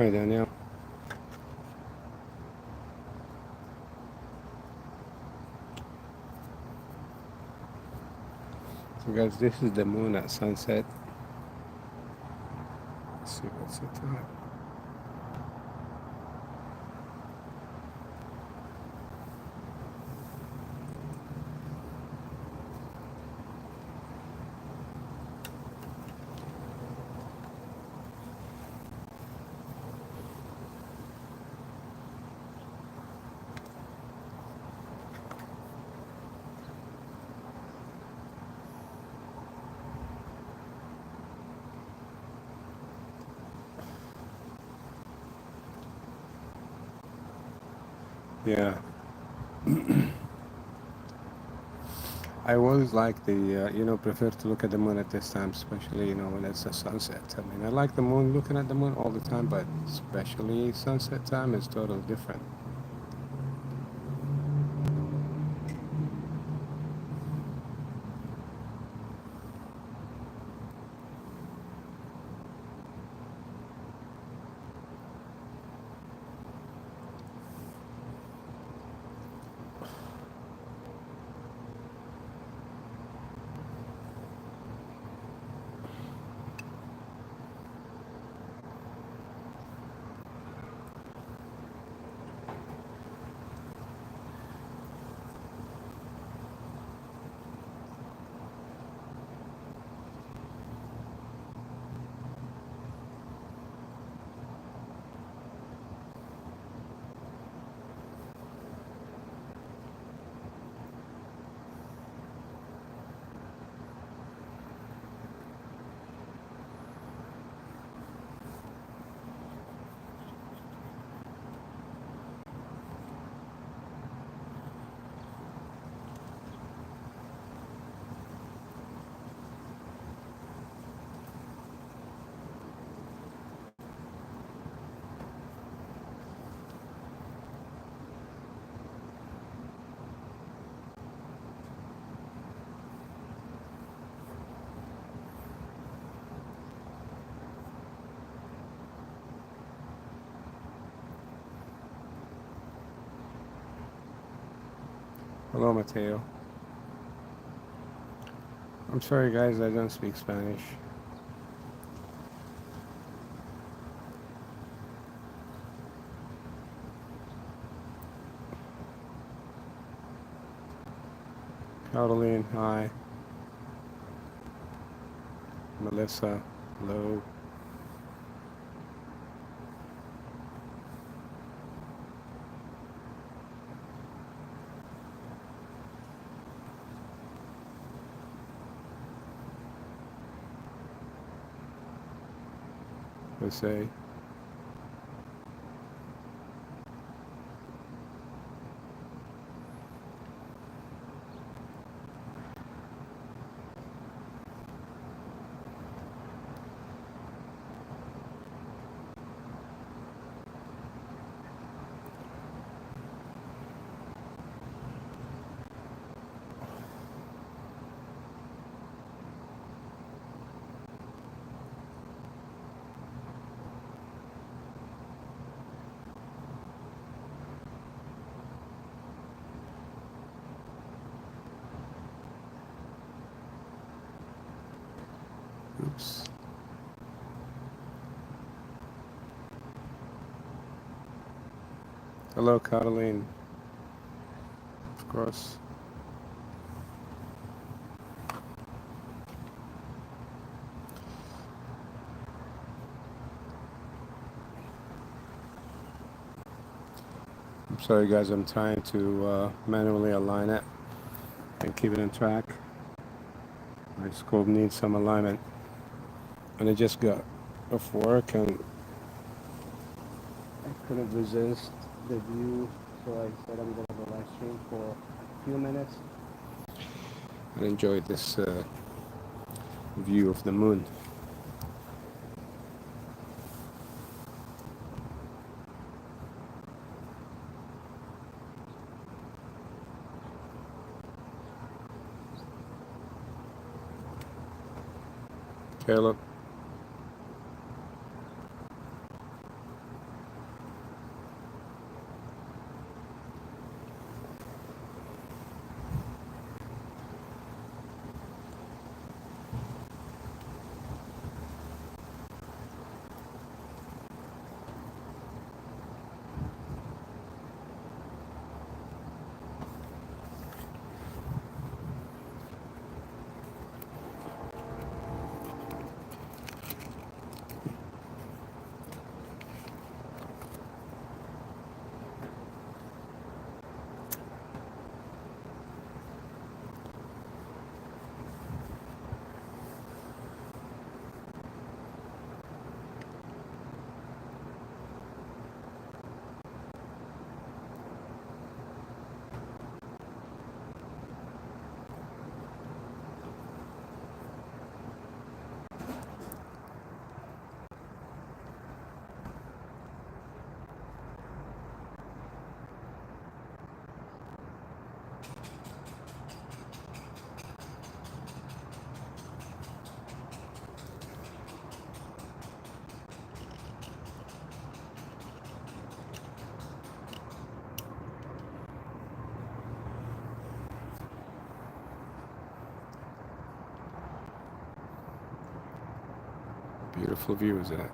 Hi Daniel. So guys, this is the moon at sunset. Let's see what's the time. Yeah. I always like the, prefer to look at the moon at this time, especially, when it's a sunset. I mean, I like the moon, looking at the moon all the time, but especially sunset time is totally different. Hello, Mateo. I'm sorry, guys, I don't speak Spanish. Caroline, hi. Melissa, hello. Jose. Oops. Hello, Caroline. Of course. I'm sorry, guys. I'm trying to manually align it and keep it on track. My scope needs some alignment. And I just got off work and I couldn't resist the view, so I said I'm going to go live stream for a few minutes and enjoy this view of the moon. Caleb. Beautiful view, isn't it?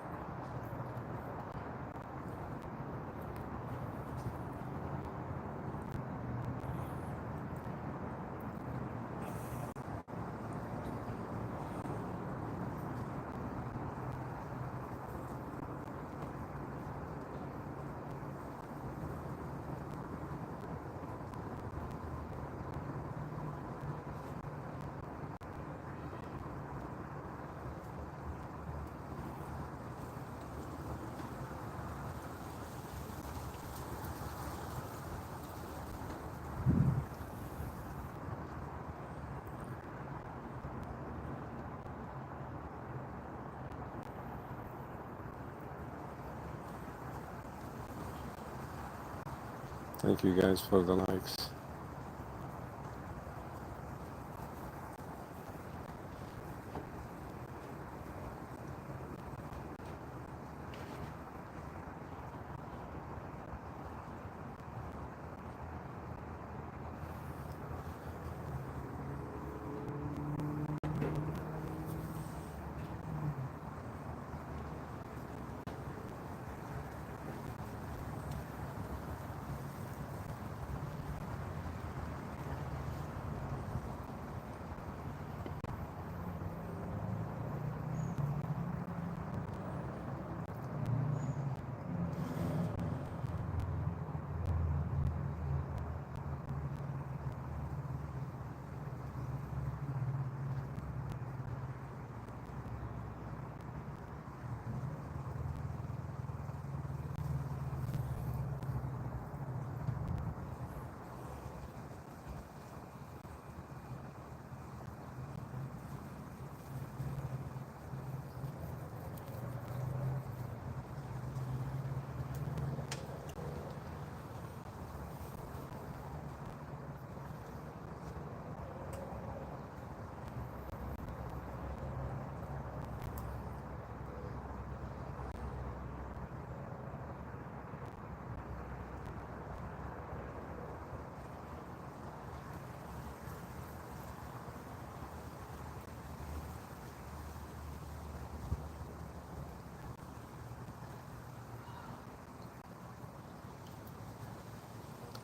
Thank you guys for the likes.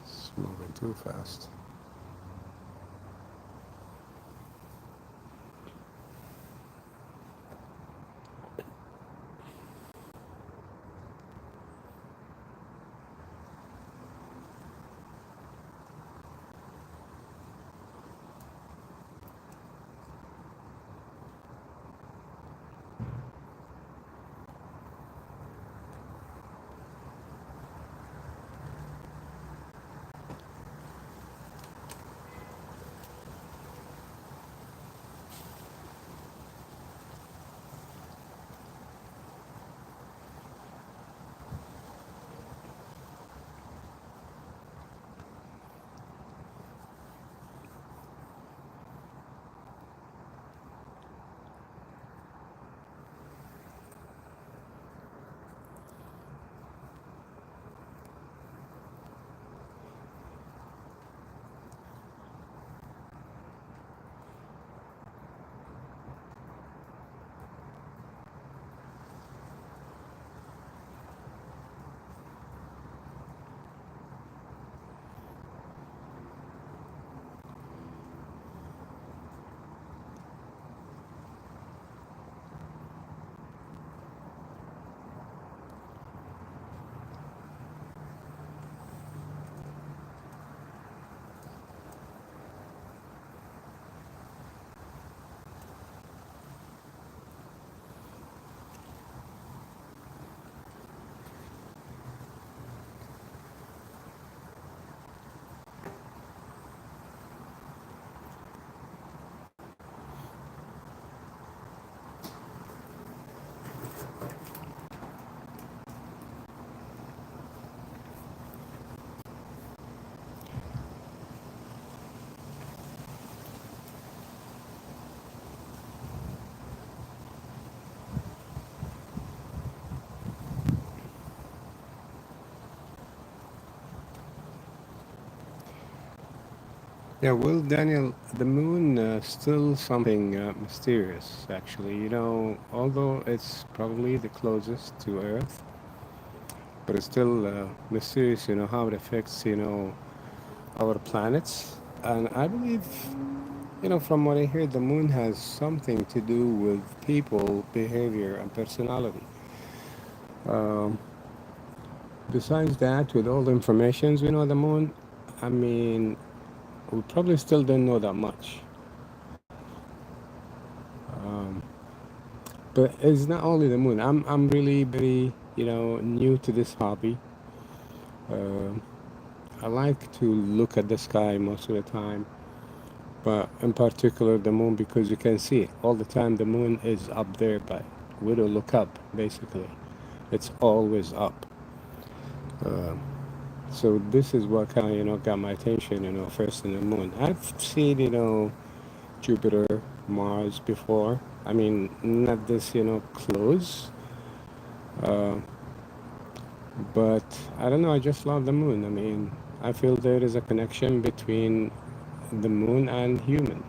It's moving too fast. Yeah, well, Daniel, the moon still something mysterious, actually. You know, although it's probably the closest to Earth, but it's still mysterious, you know, how it affects, you know, our planets. And I believe, you know, from what I hear, the moon has something to do with people, behavior, and personality. Um, Besides that, with all the information we know on the moon, I mean, we probably still don't know that much. Um, but it's not only the moon. I'm really very, you know, new to this hobby. Uh, I like to look at the sky most of the time, but in particular the moon because you can see it all the time. The moon is up there, but we don't look up. Basically, it's always up. Uh, so this is what kind of, you know, got my attention. You know, first in the moon. I've seen, you know, Jupiter, Mars before. I mean, not this, you know, close. Uh, but I don't know. I just love the moon. I mean, I feel there is a connection between the moon and humans.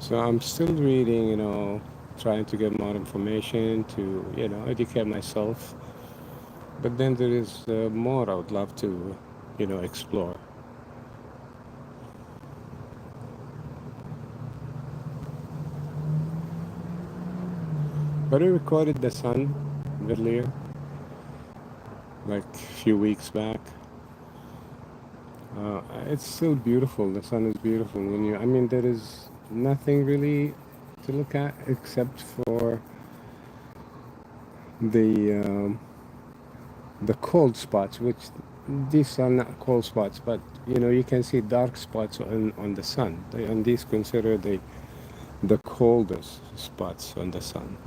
So I'm still reading, you know, trying to get more information to, you know, educate myself. But then there is more I would love to, you know, explore. But I recorded the sun earlier, like a few weeks back. It's still beautiful. The sun is beautiful when you. I mean, there is nothing really to look at except for the the cold spots, which these are not cold spots, but you know you can see dark spots on the sun, and these consider the coldest spots on the sun,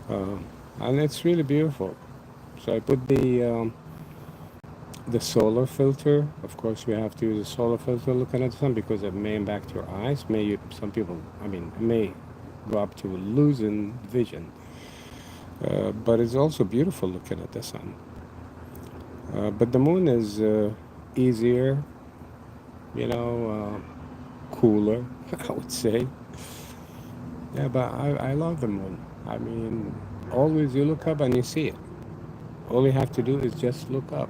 um, and it's really beautiful. So I put the solar filter. Of course, we have to use a solar filter looking at the sun because it may impact your eyes. Some people, I mean, may go up to losing vision. But it's also beautiful looking at the sun. But the moon is easier, you know, cooler, I would say. Yeah, but I love the moon. I mean, always you look up and you see it. All you have to do is just look up.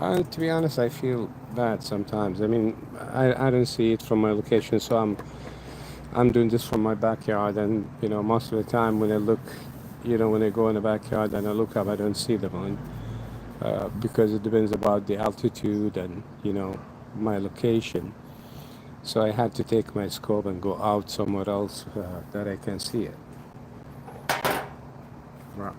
And to be honest, I feel bad sometimes. I mean, I don't see it from my location, so I'm doing this from my backyard, and you know, most of the time when I look, you know, when I go in the backyard and I look up, I don't see the moon because it depends about the altitude and you know my location. So I had to take my scope and go out somewhere else that I can see it. Right.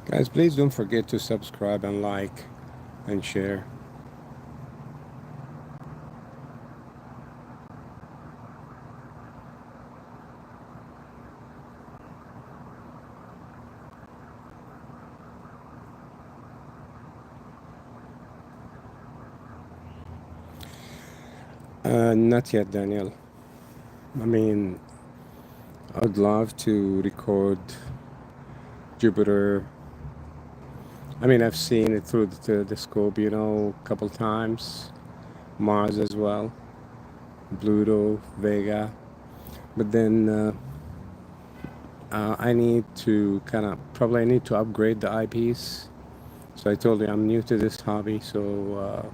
Guys, please don't forget to subscribe and like and share. Not yet, Daniel. I mean, I'd love to record Jupiter. I mean, I've seen it through the telescope, you know, a couple times. Mars as well, Pluto, Vega. But then I need to probably I need to upgrade the eyepiece. So I told you I'm new to this hobby, so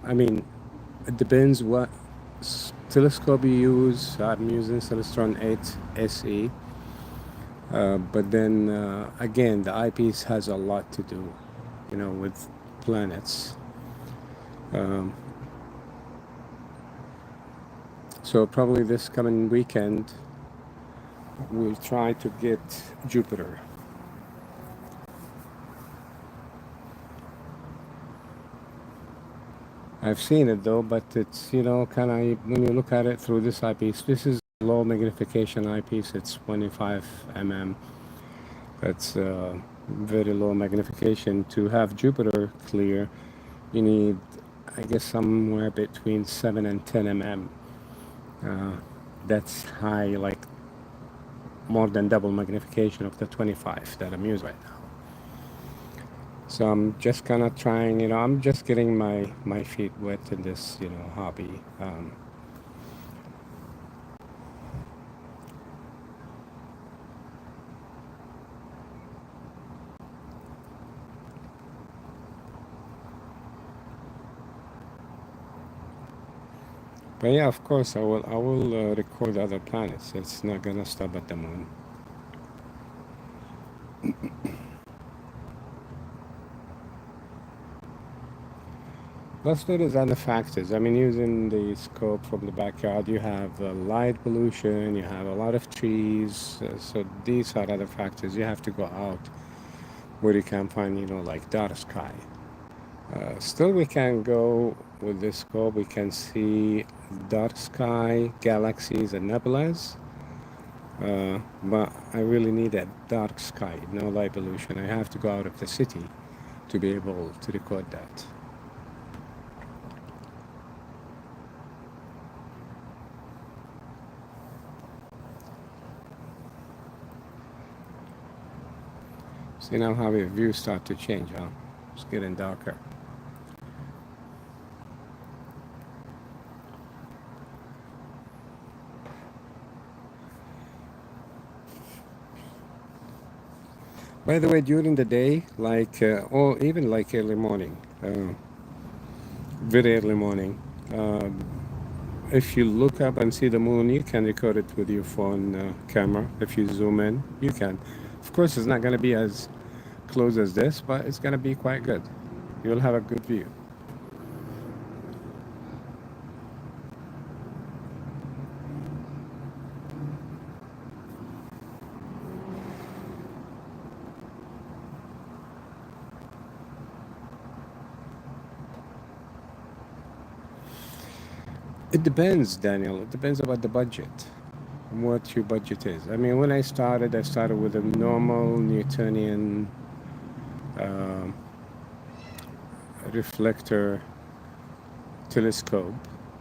I mean, it depends what telescope you use. I'm using Celestron 8 SE, but then again, the eyepiece has a lot to do, with planets. Um, so probably this coming weekend, we'll try to get Jupiter. I've seen it though, but it's, kind of, when you look at it through this eyepiece, this is low magnification eyepiece, it's 25 mm. That's very low magnification. To have Jupiter clear, you need, I guess, somewhere between 7 and 10 mm. That's high, like more than double magnification of the 25 that I'm using right now. So I'm just kind of trying, I'm just getting my feet wet in this, hobby. But yeah, of course, I will record other planets. It's not gonna stop at the moon. Plus, there is other factors. I mean, using the scope from the backyard, you have light pollution, you have a lot of trees. So these are other factors. You have to go out where you can find, like dark sky. Still, we can go with this scope. We can see dark sky, galaxies, and nebulas. But I really need a dark sky, no light pollution. I have to go out of the city to be able to record that. See now how the views start to change, huh? It's getting darker. By the way, during the day, like, or even like early morning, very early morning, if you look up and see the moon, you can record it with your phone camera. If you zoom in, you can. Of course, it's not going to be as close as this, but it's going to be quite good. You'll have a good view. It depends, Daniel. It depends about the budget, what your budget is. I mean, when I started with a normal Newtonian reflector telescope.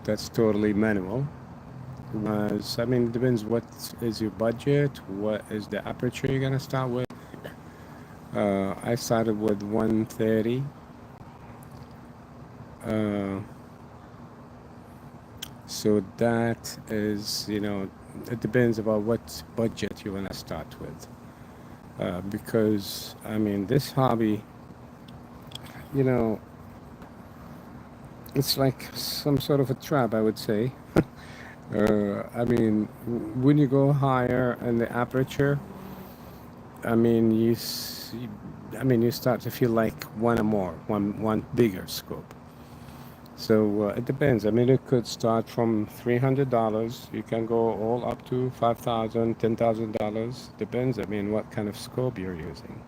That's totally manual. I mean, it depends what is your budget, what is the aperture you're gonna start with. I started with 130. So that is, it depends about what budget you want to start with. Because, I mean, this hobby, it's like some sort of a trap, I would say. I mean, when you go higher in the aperture, I mean, you start to feel like one bigger scope. So it depends. I mean, it could start from $300. You can go all up to $5,000, $10,000. Depends. I mean, what kind of scope you're using.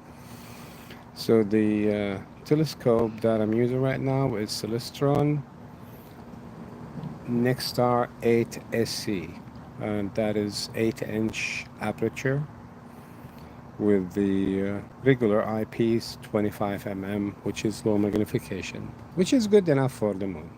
So the telescope that I'm using right now is Celestron Nexstar 8 SC, and that is 8-inch aperture with the regular eyepiece 25 mm, which is low magnification, which is good enough for the moon.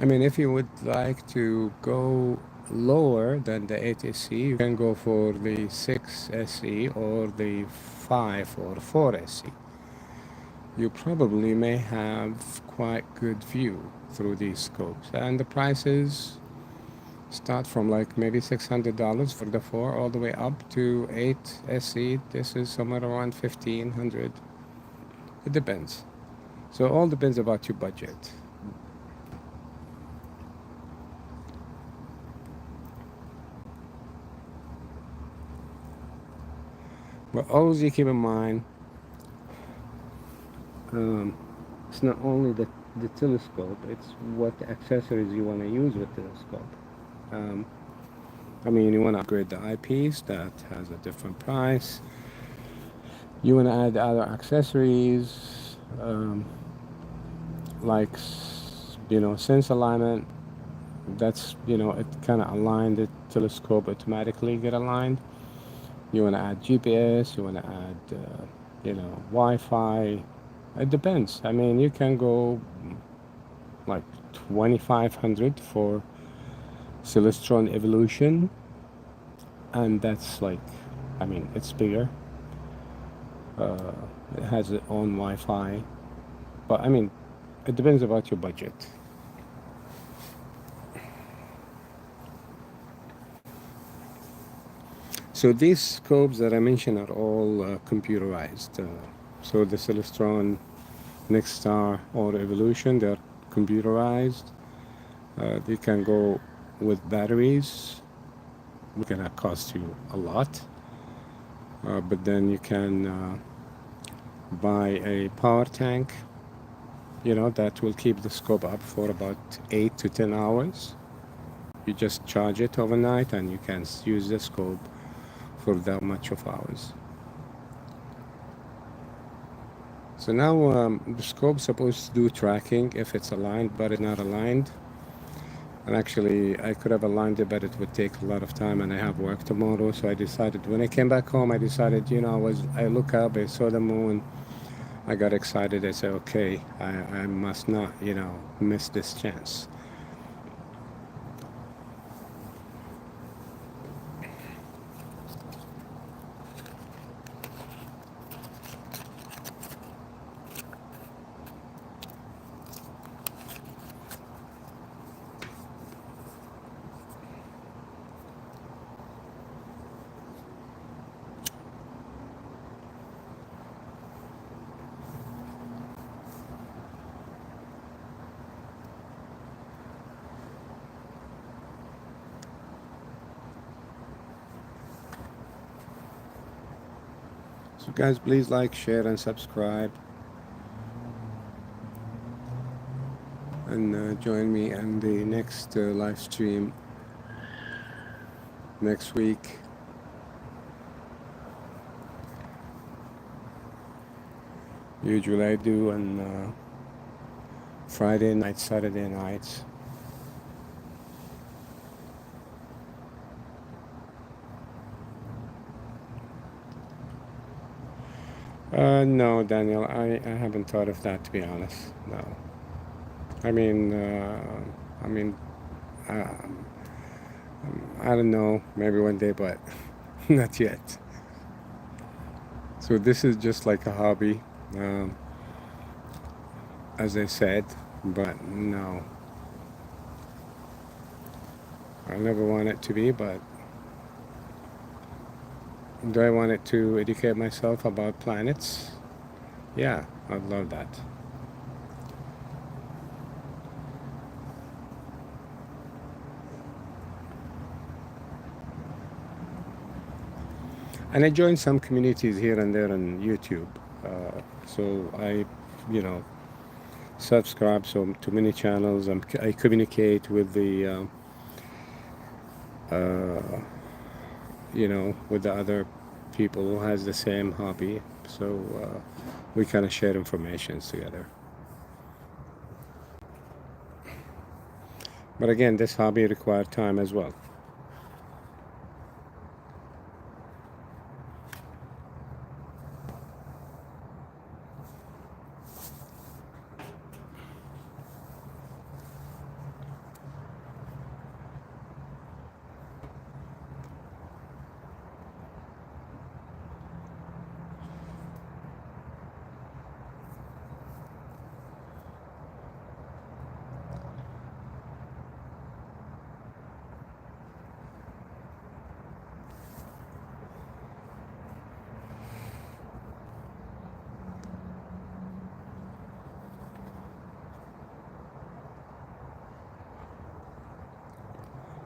I mean, if you would like to go lower than the 8 SE, you can go for the 6 SE or the 5 or 4 SE. You probably may have quite good view through these scopes, and the prices start from like maybe $600 for the 4 all the way up to 8 SE. This is somewhere around 1500. It depends. So it all depends about your budget. But always you keep in mind, it's not only the telescope, it's what accessories you want to use with the telescope. I mean, you want to upgrade the eyepiece, that has a different price. You want to add other accessories, like, sense alignment. That's, it kind of aligned the telescope automatically get aligned. You want to add GPS, you want to add, Wi-Fi. It depends. I mean, you can go like 2500 for Celestron Evolution, and that's like, I mean, it's bigger. It has its own Wi-Fi, but I mean, it depends about your budget. So these scopes that I mentioned are all computerized. So the Celestron, Next Star, or Evolution, they're computerized. They can go with batteries. It's gonna cost you a lot, but then you can buy a power tank, that will keep the scope up for about 8 to 10 hours. You just charge it overnight and you can use the scope for that much of hours. So now the scope's supposed to do tracking if it's aligned, but it's not aligned. And actually, I could have aligned it, but it would take a lot of time, and I have work tomorrow. So I decided, when I came back home, I decided, I look up, I saw the moon, I got excited. I said, okay, I must not, miss this chance. So guys, please like, share, and subscribe. And join me in the next live stream next week. Usually I do on Friday night, Saturday nights. No, Daniel, I haven't thought of that, to be honest. No. I mean, I don't know, maybe one day, but not yet. So this is just like a hobby, as I said, but no. I never want it to be, but do I want it to educate myself about planets? Yeah, I'd love that. And I joined some communities here and there on YouTube. So I, subscribe to many channels. I communicate with the, with the other people who has the same hobby. So we kind of share information together. But again, this hobby requires time as well.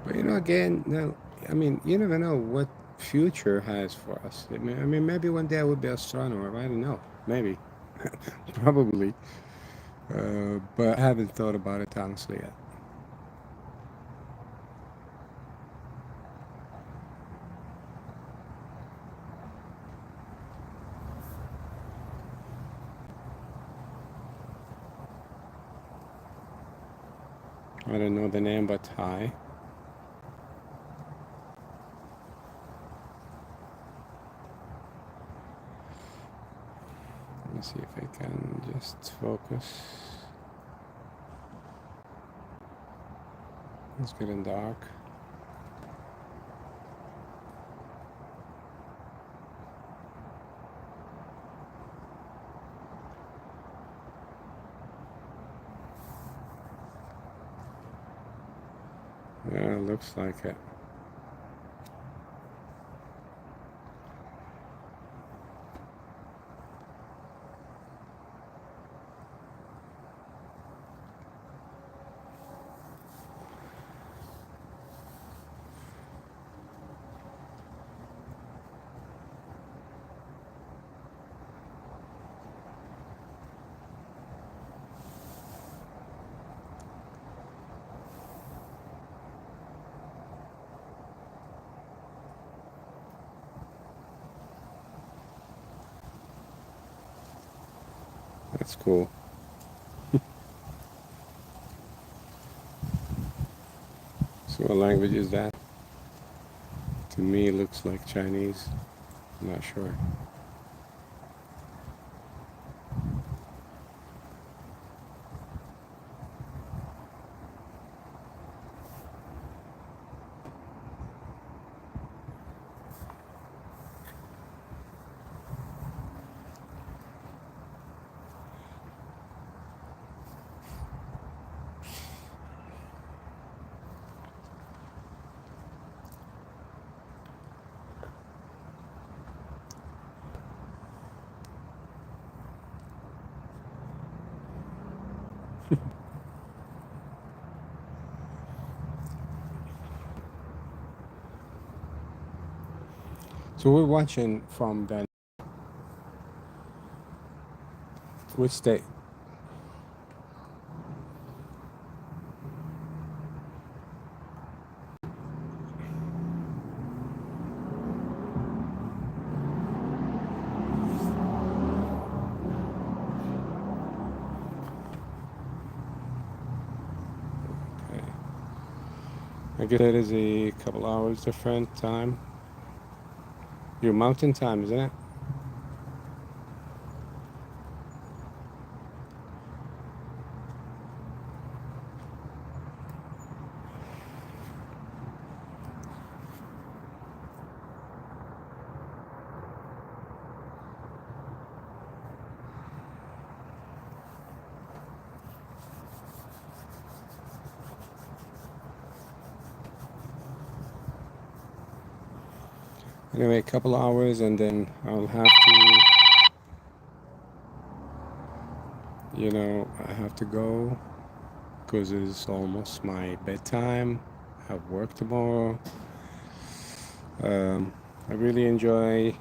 But again, no, I mean, you never know what future has for us. I mean, maybe one day I would be an astronomer. I don't know. Maybe, probably. But I haven't thought about it honestly yet. I don't know the name, but hi. Let me see if I can just focus. It's getting dark. Yeah, it looks like it. That's cool. So what language is that? To me, it looks like Chinese. I'm not sure. So we're watching from the which state? Okay. I guess it is a couple hours different time. Your mountain time, isn't it? Anyway, a couple hours and then I'll have to, I have to go because it's almost my bedtime. I have work tomorrow. I really enjoy,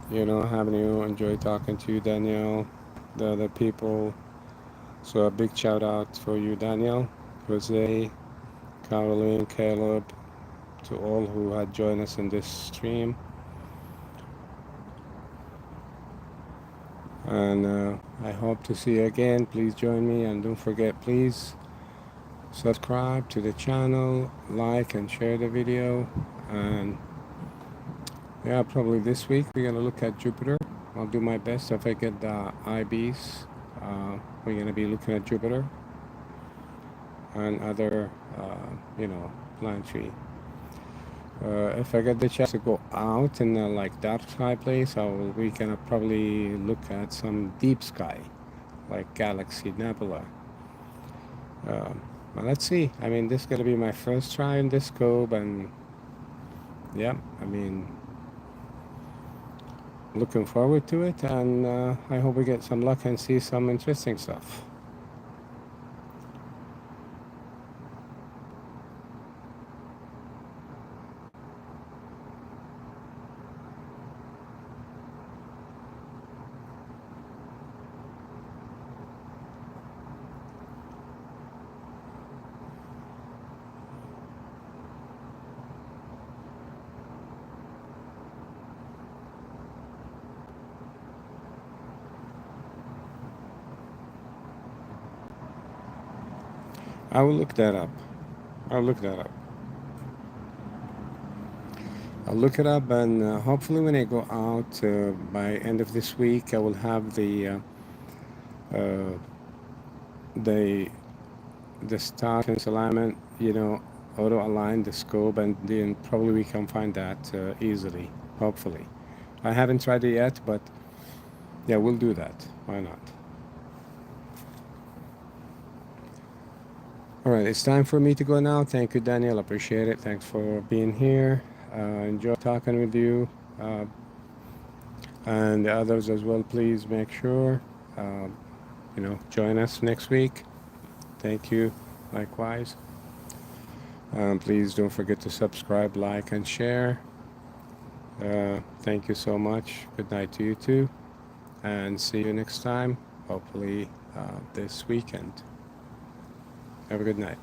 having you, enjoy talking to you, Danielle, the other people. So a big shout out for you, Danielle, Jose, Caroline, Caleb, to all who had joined us in this stream. And I hope to see you again. Please join me, and don't forget, please subscribe to the channel, like and share the video. And yeah, probably this week we're gonna look at Jupiter. I'll do my best. If I get the IBs, we're gonna be looking at Jupiter and other planetary. If I get the chance to go out in a dark sky place, we can probably look at some deep sky, like galaxy nebula. But let's see. I mean, this is gonna be my first try in this scope, and yeah, I mean, looking forward to it, and I hope we get some luck and see some interesting stuff. I will look that up. I'll look that up. I'll look it up, and hopefully when I go out by end of this week, I will have uh, the start and alignment, auto align the scope, and then probably we can find that easily. Hopefully, I haven't tried it yet, but yeah, we'll do that. Why not? All right, it's time for me to go now. Thank you, Daniel. Appreciate it. Thanks for being here. Enjoy talking with you, and the others as well. Please make sure, join us next week. Thank you. Likewise. Please don't forget to subscribe, like, and share. Thank you so much. Good night to you too, and see you next time. Hopefully this weekend. Have a good night.